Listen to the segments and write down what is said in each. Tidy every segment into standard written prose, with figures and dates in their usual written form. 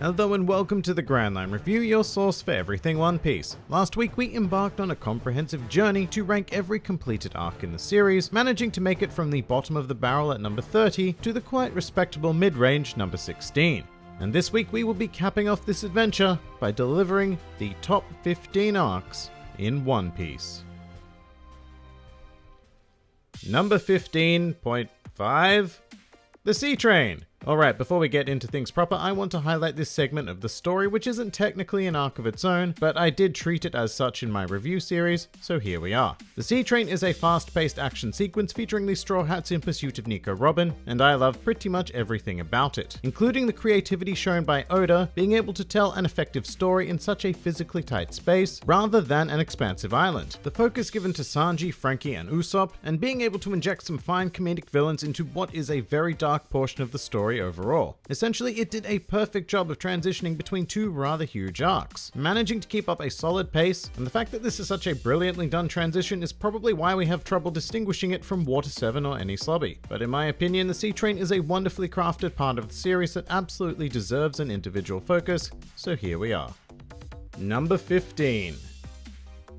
Hello and welcome to the Grand Line Review, your source for everything One Piece. Last week we embarked on a comprehensive journey to rank every completed arc in the series, managing to make it from the bottom of the barrel at number 30 to the quite respectable mid-range number 16. And this week we will be capping off this adventure by delivering the top 15 arcs in One Piece. Number 15.5, The Sea Train. Alright, before we get into things proper, I want to highlight this segment of the story, which isn't technically an arc of its own, but I did treat it as such in my review series, so here we are. The Sea Train is a fast-paced action sequence featuring the Straw Hats in pursuit of Nico Robin, and I love pretty much everything about it, including the creativity shown by Oda being able to tell an effective story in such a physically tight space, rather than an expansive island. The focus given to Sanji, Franky, and Usopp, and being able to inject some fine comedic villains into what is a very dark portion of the story overall. Essentially, it did a perfect job of transitioning between two rather huge arcs, managing to keep up a solid pace, and the fact that this is such a brilliantly done transition is probably why we have trouble distinguishing it from Water 7 or Enies Lobby. But in my opinion, the Sea Train is a wonderfully crafted part of the series that absolutely deserves an individual focus, so here we are. Number 15.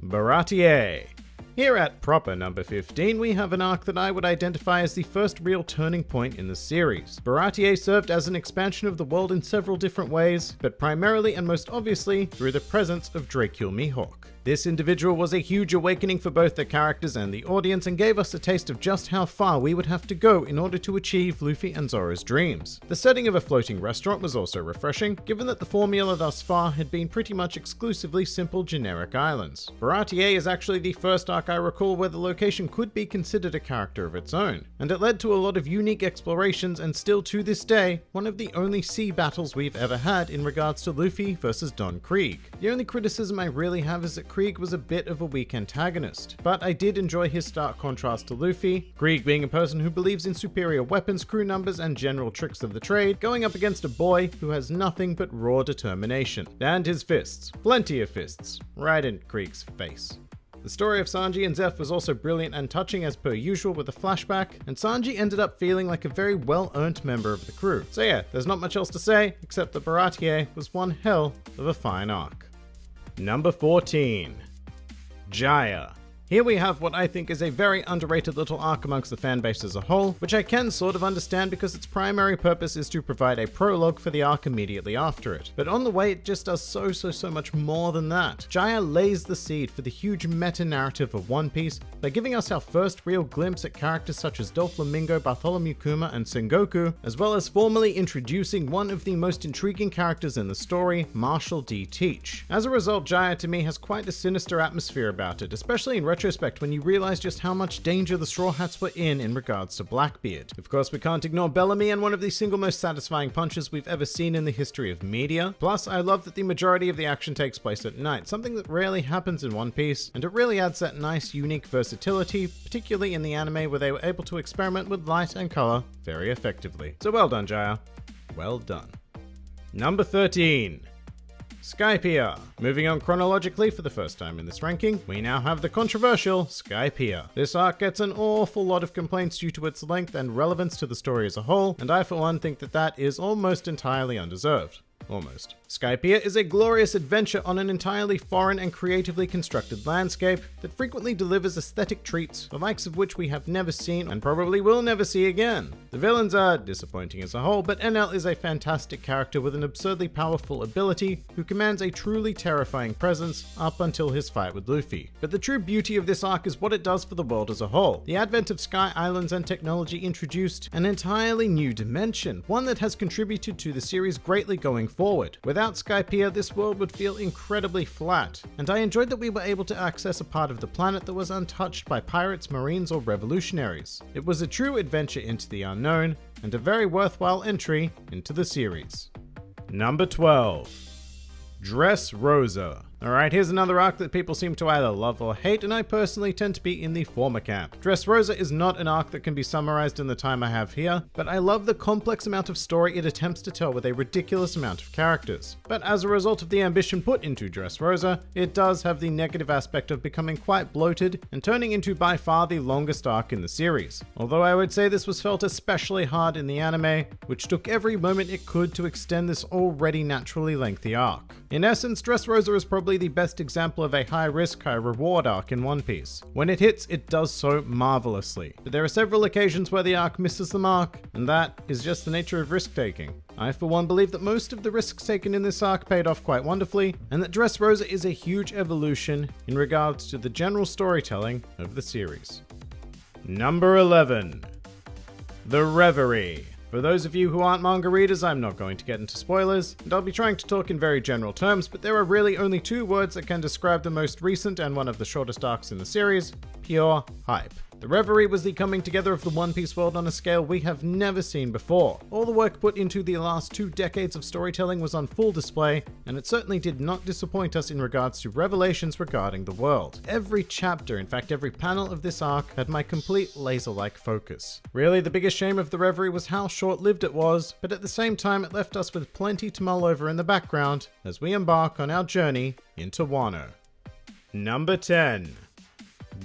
Baratie. Here at proper number 15, we have an arc that I would identify as the first real turning point in the series. Baratie served as an expansion of the world in several different ways, but primarily and most obviously through the presence of Dracule Mihawk. This individual was a huge awakening for both the characters and the audience and gave us a taste of just how far we would have to go in order to achieve Luffy and Zoro's dreams. The setting of a floating restaurant was also refreshing, given that the formula thus far had been pretty much exclusively simple generic islands. Baratie is actually the first arc I recall where the location could be considered a character of its own, and it led to a lot of unique explorations and still to this day, one of the only sea battles we've ever had in regards to Luffy versus Don Krieg. The only criticism I really have is that Krieg was a bit of a weak antagonist, but I did enjoy his stark contrast to Luffy, Krieg being a person who believes in superior weapons, crew numbers, and general tricks of the trade, going up against a boy who has nothing but raw determination. And his fists. Plenty of fists. Right in Krieg's face. The story of Sanji and Zeph was also brilliant and touching as per usual with a flashback, and Sanji ended up feeling like a very well-earned member of the crew. So yeah, there's not much else to say, except that Baratie was one hell of a fine arc. Number 14. Jaya. Here we have what I think is a very underrated little arc amongst the fanbase as a whole, which I can sort of understand because its primary purpose is to provide a prologue for the arc immediately after it. But on the way, it just does so much more than that. Jaya lays the seed for the huge meta-narrative of One Piece by giving us our first real glimpse at characters such as Doflamingo, Bartholomew Kuma, and Sengoku, as well as formally introducing one of the most intriguing characters in the story, Marshall D. Teach. As a result, Jaya to me has quite a sinister atmosphere about it, especially in retrospect when you realize just how much danger the Straw Hats were in regards to Blackbeard. Of course, we can't ignore Bellamy and one of the single most satisfying punches we've ever seen in the history of media. Plus, I love that the majority of the action takes place at night, something that rarely happens in One Piece, and it really adds that nice, unique versatility, particularly in the anime where they were able to experiment with light and color very effectively. So well done, Jaya. Well done. Number 13. Skypiea. Moving on chronologically for the first time in this ranking, we now have the controversial Skypiea. This arc gets an awful lot of complaints due to its length and relevance to the story as a whole, and I for one think that that is almost entirely undeserved. Almost. Skypiea is a glorious adventure on an entirely foreign and creatively constructed landscape that frequently delivers aesthetic treats, the likes of which we have never seen and probably will never see again. The villains are disappointing as a whole, but Enel is a fantastic character with an absurdly powerful ability who commands a truly terrifying presence up until his fight with Luffy. But the true beauty of this arc is what it does for the world as a whole. The advent of Sky Islands and technology introduced an entirely new dimension, one that has contributed to the series greatly going forward. Without Skypiea, this world would feel incredibly flat, and I enjoyed that we were able to access a part of the planet that was untouched by pirates, marines, or revolutionaries. It was a true adventure into the unknown, and a very worthwhile entry into the series. Number 12. Dressrosa. Alright, here's another arc that people seem to either love or hate, and I personally tend to be in the former camp. Dressrosa is not an arc that can be summarized in the time I have here, but I love the complex amount of story it attempts to tell with a ridiculous amount of characters. But as a result of the ambition put into Dressrosa, it does have the negative aspect of becoming quite bloated and turning into by far the longest arc in the series. Although I would say this was felt especially hard in the anime, which took every moment it could to extend this already naturally lengthy arc. In essence, Dressrosa is probably the best example of a high-risk, high-reward arc in One Piece. When it hits, it does so marvelously. But there are several occasions where the arc misses the mark, and that is just the nature of risk-taking. I, for one, believe that most of the risks taken in this arc paid off quite wonderfully, and that Dressrosa is a huge evolution in regards to the general storytelling of the series. Number 11. The Reverie. For those of you who aren't manga readers, I'm not going to get into spoilers, and I'll be trying to talk in very general terms, but there are really only two words that can describe the most recent and one of the shortest arcs in the series: pure hype. The Reverie was the coming together of the One Piece world on a scale we have never seen before. All the work put into the last 2 decades of storytelling was on full display, and it certainly did not disappoint us in regards to revelations regarding the world. Every chapter, in fact every panel of this arc, had my complete laser-like focus. Really, the biggest shame of the Reverie was how short-lived it was, but at the same time it left us with plenty to mull over in the background as we embark on our journey into Wano. Number 10.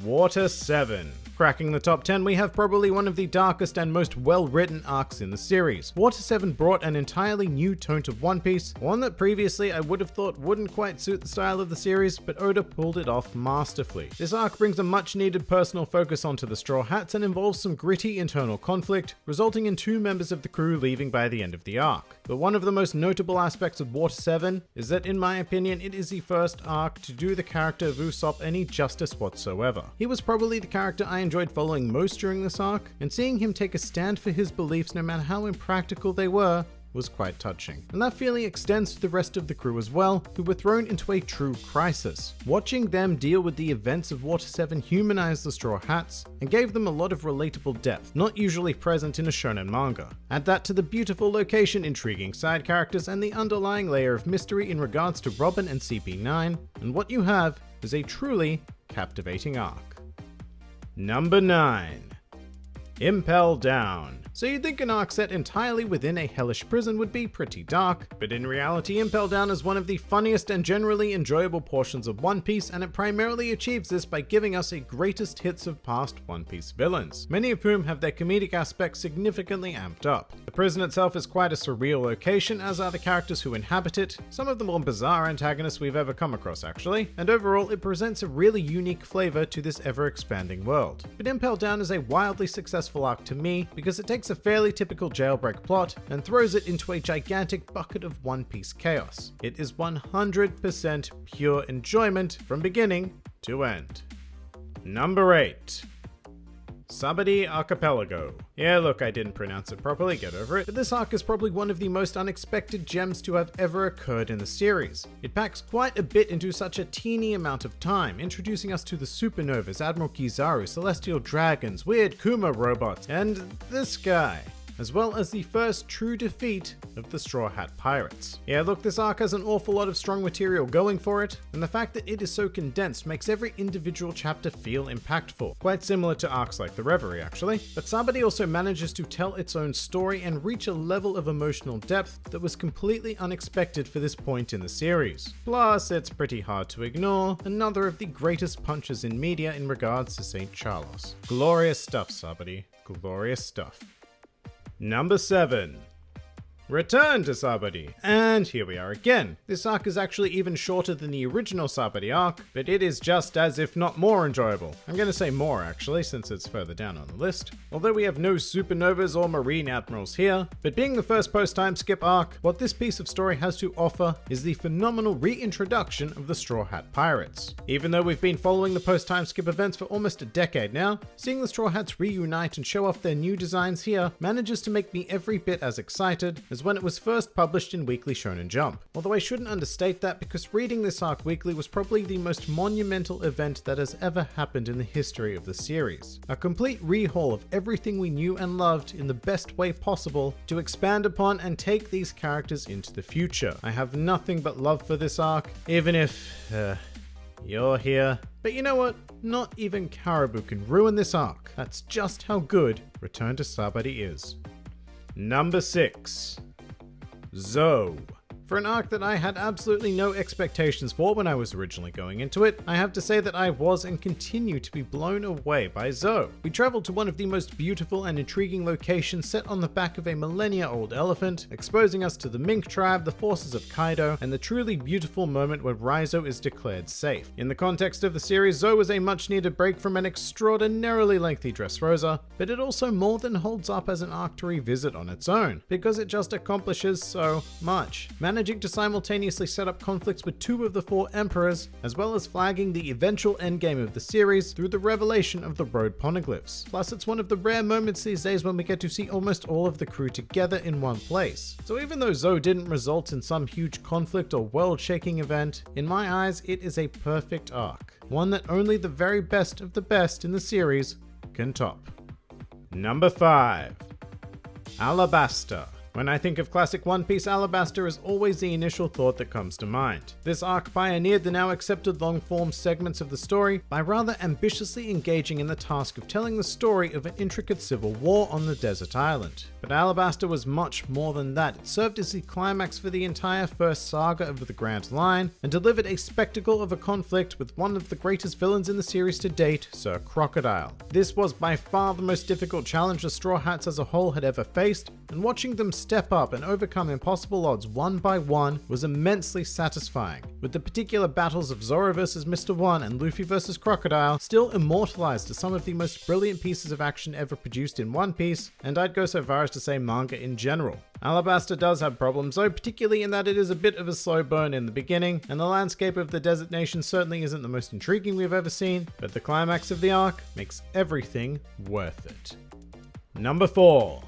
Water 7. Cracking the top 10, we have probably one of the darkest and most well-written arcs in the series. Water 7 brought an entirely new tone to One Piece, one that previously I would have thought wouldn't quite suit the style of the series, but Oda pulled it off masterfully. This arc brings a much-needed personal focus onto the Straw Hats and involves some gritty internal conflict, resulting in 2 members of the crew leaving by the end of the arc. But one of the most notable aspects of Water 7 is that, in my opinion, it is the first arc to do the character of Usopp any justice whatsoever. He was probably the character I enjoyed following most during this arc, and seeing him take a stand for his beliefs no matter how impractical they were was quite touching. And that feeling extends to the rest of the crew as well, who were thrown into a true crisis. Watching them deal with the events of Water 7 humanized the Straw Hats and gave them a lot of relatable depth, not usually present in a shonen manga. Add that to the beautiful location, intriguing side characters, and the underlying layer of mystery in regards to Robin and CP9, and what you have is a truly captivating arc. Number 9. Impel Down. So you'd think an arc set entirely within a hellish prison would be pretty dark, but in reality Impel Down is one of the funniest and generally enjoyable portions of One Piece, and it primarily achieves this by giving us a greatest hits of past One Piece villains, many of whom have their comedic aspects significantly amped up. The prison itself is quite a surreal location, as are the characters who inhabit it, some of the more bizarre antagonists we've ever come across actually, and overall it presents a really unique flavor to this ever-expanding world. But Impel Down is a wildly successful arc to me because it takes a fairly typical jailbreak plot and throws it into a gigantic bucket of One Piece chaos. It is 100% pure enjoyment from beginning to end. Number 8. Sabaody Archipelago. Yeah, look, I didn't pronounce it properly, get over it, but this arc is probably one of the most unexpected gems to have ever occurred in the series. It packs quite a bit into such a teeny amount of time, introducing us to the supernovas, Admiral Kizaru, celestial dragons, weird Kuma robots, and this guy, as well as the first true defeat of the Straw Hat Pirates. Yeah, look, this arc has an awful lot of strong material going for it, and the fact that it is so condensed makes every individual chapter feel impactful, quite similar to arcs like the Reverie actually. But Sabaody also manages to tell its own story and reach a level of emotional depth that was completely unexpected for this point in the series. Plus, it's pretty hard to ignore another of the greatest punches in media in regards to St. Charles. Glorious stuff, Sabaody. Glorious stuff. Number 7. Return to Sabaody. And here we are again. This arc is actually even shorter than the original Sabaody arc, but it is just as if not more enjoyable. I'm gonna say more actually, since it's further down on the list. Although we have no supernovas or marine admirals here, but being the first post-time skip arc, what this piece of story has to offer is the phenomenal reintroduction of the Straw Hat Pirates. Even though we've been following the post-time skip events for almost a decade now, seeing the Straw Hats reunite and show off their new designs here manages to make me every bit as excited as was when it was first published in Weekly Shonen Jump. Although I shouldn't understate that, because reading this arc weekly was probably the most monumental event that has ever happened in the history of the series. A complete rehaul of everything we knew and loved in the best way possible to expand upon and take these characters into the future. I have nothing but love for this arc, even if you're here. But you know what? Not even Caribou can ruin this arc. That's just how good Return to Sabaody is. Number 6. Zou. For an arc that I had absolutely no expectations for when I was originally going into it, I have to say that I was and continue to be blown away by Zou. We traveled to one of the most beautiful and intriguing locations set on the back of a millennia-old elephant, exposing us to the Mink tribe, the forces of Kaido, and the truly beautiful moment when Raizo is declared safe. In the context of the series, Zou was a much-needed break from an extraordinarily lengthy Dressrosa, but it also more than holds up as an arc to revisit on its own, because it just accomplishes so much. Managing to simultaneously set up conflicts with 2 of the 4 emperors, as well as flagging the eventual endgame of the series through the revelation of the road poneglyphs. Plus, it's one of the rare moments these days when we get to see almost all of the crew together in one place. So even though Zou didn't result in some huge conflict or world-shaking event, in my eyes it is a perfect arc, one that only the very best of the best in the series can top. Number 5. Alabasta. When I think of classic One Piece, Alabasta is always the initial thought that comes to mind. This arc pioneered the now accepted long-form segments of the story by rather ambitiously engaging in the task of telling the story of an intricate civil war on the desert island. But Alabasta was much more than that. It served as the climax for the entire first saga of the Grand Line, and delivered a spectacle of a conflict with one of the greatest villains in the series to date, Sir Crocodile. This was by far the most difficult challenge the Straw Hats as a whole had ever faced, and watching them step up and overcome impossible odds one by one was immensely satisfying, with the particular battles of Zoro vs Mr. One and Luffy vs Crocodile still immortalized as some of the most brilliant pieces of action ever produced in One Piece, and I'd go so far as to say manga in general. Alabasta does have problems though, particularly in that it is a bit of a slow burn in the beginning, and the landscape of the desert nation certainly isn't the most intriguing we've ever seen, but the climax of the arc makes everything worth it. Number 4.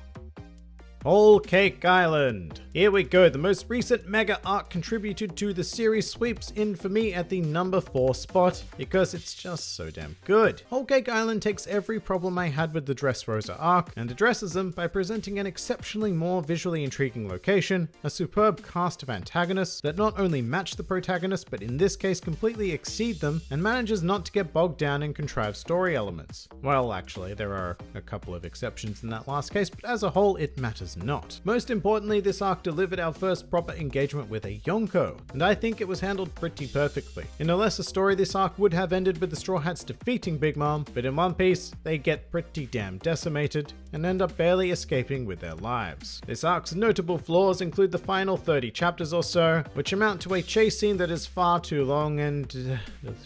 Whole Cake Island. Here we go, the most recent mega arc contributed to the series sweeps in for me at the number 4 spot, because it's just so damn good. Whole Cake Island takes every problem I had with the Dressrosa arc and addresses them by presenting an exceptionally more visually intriguing location, a superb cast of antagonists that not only match the protagonist but in this case completely exceed them, and manages not to get bogged down in contrived story elements. Well, actually, there are a couple of exceptions in that last case, but as a whole it matters not. Most importantly, this arc delivered our first proper engagement with a Yonko, and I think it was handled pretty perfectly. In a lesser story, this arc would have ended with the Straw Hats defeating Big Mom, but in One Piece, they get pretty damn decimated and end up barely escaping with their lives. This arc's notable flaws include the final 30 chapters or so, which amount to a chase scene that is far too long and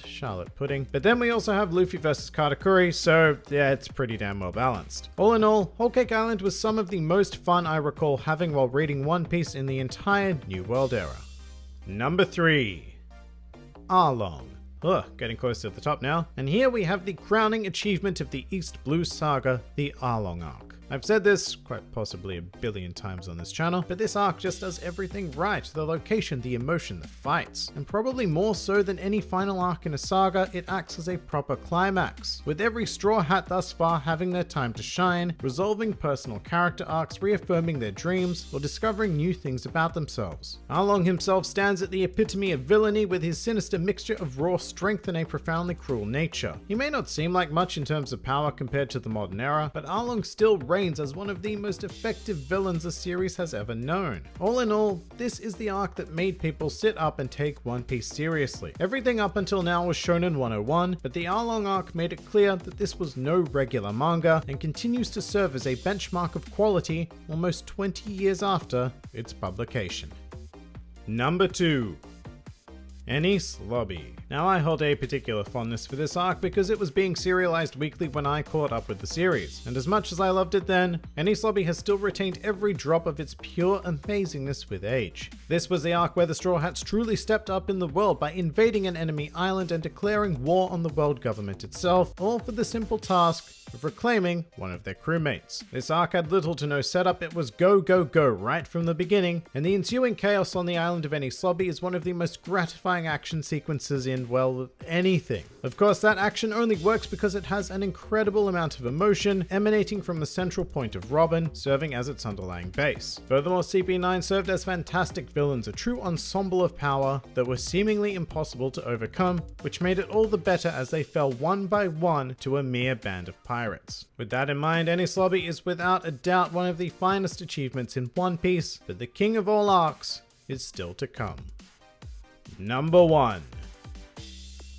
Charlotte pudding. But then we also have Luffy vs Katakuri, so yeah, it's pretty damn well balanced. All in all, Whole Cake Island was some of the most fun I recall having while reading One Piece in the entire New World era. Number 3. Arlong. Getting close to the top now. And here we have the crowning achievement of the East Blue Saga, the Arlong arc. I've said this quite possibly a billion times on this channel, but this arc just does everything right. The location, the emotion, the fights. And probably more so than any final arc in a saga, it acts as a proper climax, with every Straw Hat thus far having their time to shine, resolving personal character arcs, reaffirming their dreams, or discovering new things about themselves. Arlong himself stands at the epitome of villainy with his sinister mixture of raw strength and a profoundly cruel nature. He may not seem like much in terms of power compared to the modern era, but Arlong still reigns as one of the most effective villains the series has ever known. All in all, this is the arc that made people sit up and take One Piece seriously. Everything up until now was Shonen 101, but the Arlong arc made it clear that this was no regular manga and continues to serve as a benchmark of quality almost 20 years after its publication. Number 2. Enies Lobby. Now, I hold a particular fondness for this arc because it was being serialized weekly when I caught up with the series, and as much as I loved it then, Enies Lobby has still retained every drop of its pure amazingness with age. This was the arc where the Straw Hats truly stepped up in the world by invading an enemy island and declaring war on the world government itself, all for the simple task of reclaiming one of their crewmates. This arc had little to no setup, it was go go go right from the beginning, and the ensuing chaos on the island of Enies Lobby is one of the most gratifying action sequences in, well, anything. Of course, that action only works because it has an incredible amount of emotion emanating from the central point of Robin, serving as its underlying base. Furthermore, CP9 served as fantastic villains, a true ensemble of power that were seemingly impossible to overcome, which made it all the better as they fell one by one to a mere band of pirates. With that in mind, Enies Lobby is without a doubt one of the finest achievements in One Piece, but the king of all arcs is still to come. Number 1.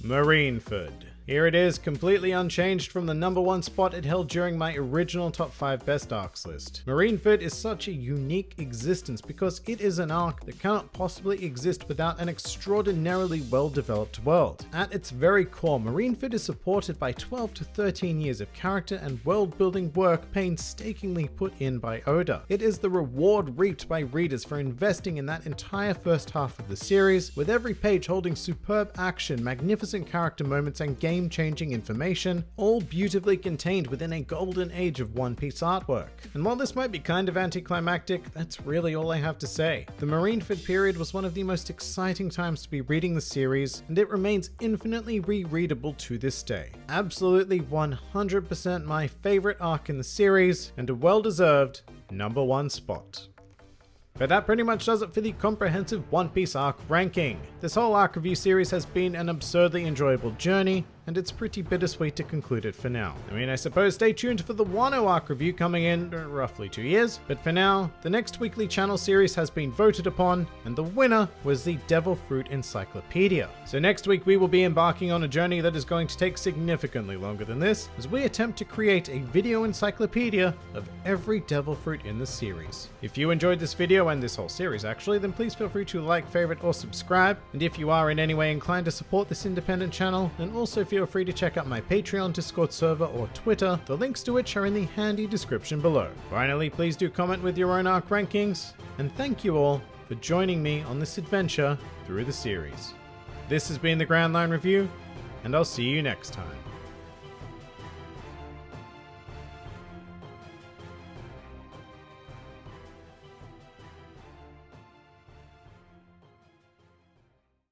Marineford. Here it is, completely unchanged from the number 1 spot it held during my original top 5 best arcs list. Marineford is such a unique existence because it is an arc that cannot possibly exist without an extraordinarily well-developed world. At its very core, Marineford is supported by 12 to 13 years of character and world-building work painstakingly put in by Oda. It is the reward reaped by readers for investing in that entire first half of the series, with every page holding superb action, magnificent character moments, and game-changing information, all beautifully contained within a golden age of One Piece artwork. And while this might be kind of anticlimactic, that's really all I have to say. The Marineford period was one of the most exciting times to be reading the series, and it remains infinitely rereadable to this day. Absolutely 100% my favorite arc in the series, and a well-deserved number 1 spot. But that pretty much does it for the comprehensive One Piece arc ranking. This whole arc review series has been an absurdly enjoyable journey, and it's pretty bittersweet to conclude it for now. I mean, I suppose stay tuned for the Wano arc review coming in roughly 2 years, but for now, the next weekly channel series has been voted upon, and the winner was the Devil Fruit Encyclopedia. So next week we will be embarking on a journey that is going to take significantly longer than this, as we attempt to create a video encyclopedia of every Devil Fruit in the series. If you enjoyed this video and this whole series actually, then please feel free to like, favorite, or subscribe, and if you are in any way inclined to support this independent channel, then also feel free to check out my Patreon, Discord server, or Twitter, the links to which are in the handy description below. Finally, please do comment with your own arc rankings, and thank you all for joining me on this adventure through the series. This has been the Grand Line Review, and I'll see you next time.